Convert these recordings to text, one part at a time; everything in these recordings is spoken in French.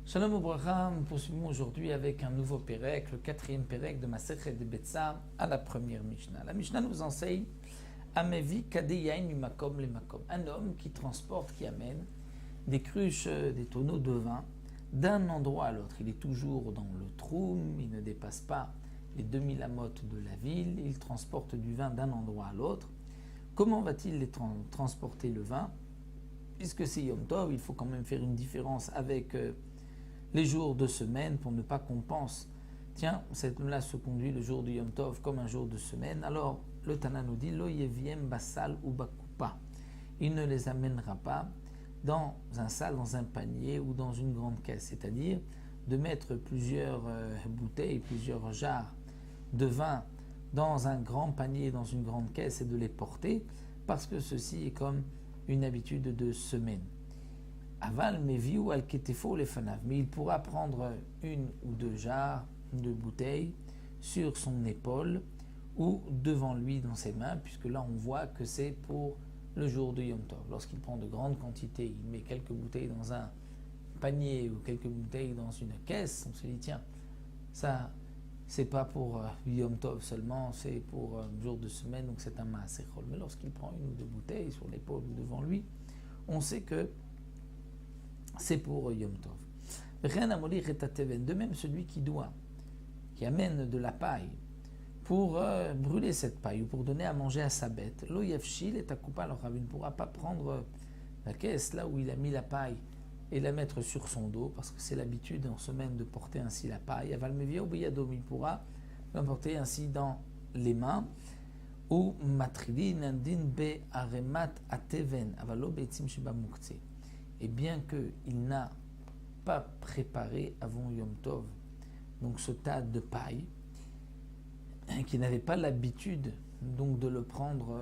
Shalom Ubracha, nous poursuivons aujourd'hui avec un nouveau Pérec, le 4e Pérec de Masechet de Betsa à la première Mishnah. La Mishnah nous enseigne Amevi Kadeyain Makom le Makom, un homme qui transporte, qui amène des cruches, des tonneaux de vin d'un endroit à l'autre. Il est toujours dans le Troum, il ne dépasse pas les 2000 amotes de la ville, il transporte du vin d'un endroit à l'autre. Comment va-t-il les transporter le vin? Puisque c'est Yom Tov, il faut quand même faire une différence avec les jours de semaine pour ne pas qu'on pense, tiens, cet homme-là se conduit le jour du Yom Tov comme un jour de semaine. Alors le Tana nous dit, Lo yeviem basal ou bakupa. Il ne les amènera pas dans un sac, dans un panier ou dans une grande caisse, c'est-à-dire de mettre plusieurs bouteilles, plusieurs jarres de vin dans un grand panier, dans une grande caisse et de les porter, parce que ceci est comme une habitude de semaine. Aval meviu al ketefo lefanav, mais il pourra prendre une ou deux jarres de bouteilles sur son épaule ou devant lui dans ses mains, puisque là on voit que c'est pour le jour de Yom Tov. Lorsqu'il prend de grandes quantités, il met quelques bouteilles dans un panier ou quelques bouteilles dans une caisse, on se dit tiens, ça c'est pas pour Yom Tov seulement, c'est pour un jour de semaine, donc c'est un maaser chol. Mais lorsqu'il prend une ou deux bouteilles sur l'épaule ou devant lui, on sait que c'est pour Yom Tov. De même, celui qui amène de la paille pour brûler cette paille ou pour donner à manger à sa bête, lo yafshil et takupa, alors il ne pourra pas prendre la caisse là où il a mis la paille et la mettre sur son dos, parce que c'est l'habitude en semaine de porter ainsi la paille. Aval mevia ou biyadom, il pourra l'emporter ainsi dans les mains. Ou matridin andin be aremat ateven avalo be'etzim sheba muktzeh. Et bien qu'il n'a pas préparé avant Yom Tov, donc ce tas de paille, qui n'avait pas l'habitude donc de le prendre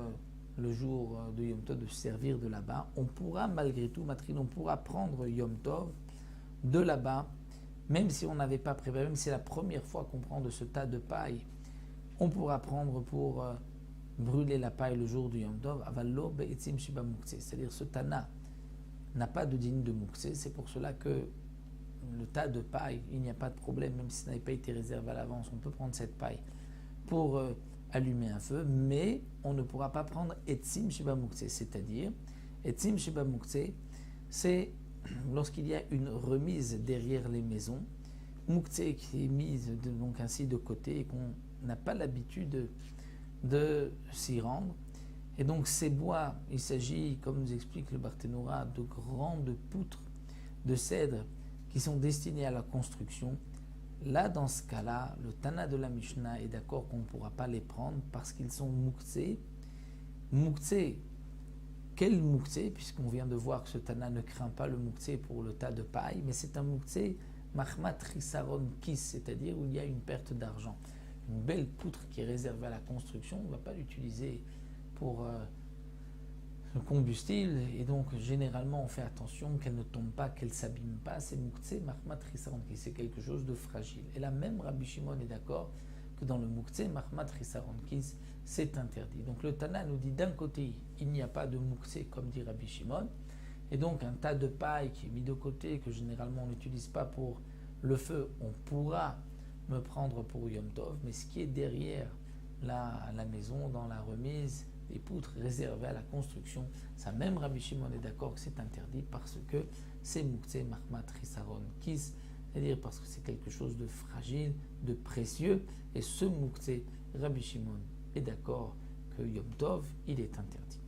le jour de Yom Tov, de se servir de là-bas, on pourra malgré tout, Matrine, on pourra prendre Yom Tov de là-bas, même si on n'avait pas préparé, même si c'est la première fois qu'on prend de ce tas de paille, on pourra prendre pour brûler la paille le jour du Yom Tov, avallo be'etzim shiba muktzeh, c'est-à-dire ce Tana n'a pas de digne de muktzeh, c'est pour cela que le tas de paille, il n'y a pas de problème, même si ça n'avait pas été réservé à l'avance, on peut prendre cette paille pour allumer un feu, mais on ne pourra pas prendre etzim shiba muktzeh, c'est-à-dire etzim shiba muktzeh, c'est lorsqu'il y a une remise derrière les maisons, muktzeh qui est mise donc ainsi de côté et qu'on n'a pas l'habitude de s'y rendre. Et donc ces bois, il s'agit, comme nous explique le Barthénora, de grandes poutres de cèdre qui sont destinées à la construction. Là, dans ce cas-là, le Tana de la Mishnah est d'accord qu'on ne pourra pas les prendre parce qu'ils sont muktzeh. Muktzeh, quel muktzeh? Puisqu'on vient de voir que ce Tana ne craint pas le muktzeh pour le tas de paille, mais c'est un muktzeh mahmat risaron kis, c'est-à-dire où il y a une perte d'argent. Une belle poutre qui est réservée à la construction, on ne va pas l'utiliser pour le combustible, et donc généralement on fait attention qu'elle ne tombe pas, qu'elle ne s'abîme pas. C'est muktzeh mahmat risaron kis, c'est quelque chose de fragile. Et là même Rabbi Shimon est d'accord que dans le muktzeh mahmat risaron kis, c'est interdit. Donc le Tana nous dit d'un côté il n'y a pas de muktzeh comme dit Rabbi Shimon, et donc un tas de paille qui est mis de côté, que généralement on n'utilise pas pour le feu, on pourra me prendre pour Yom Tov, mais ce qui est derrière la maison, dans la remise, des poutres réservées à la construction, ça même Rabbi Shimon est d'accord que c'est interdit parce que c'est muktzeh mahmat risaron kis, c'est-à-dire parce que c'est quelque chose de fragile, de précieux, et ce muktzeh, Rabbi Shimon est d'accord que Yom Tov, il est interdit.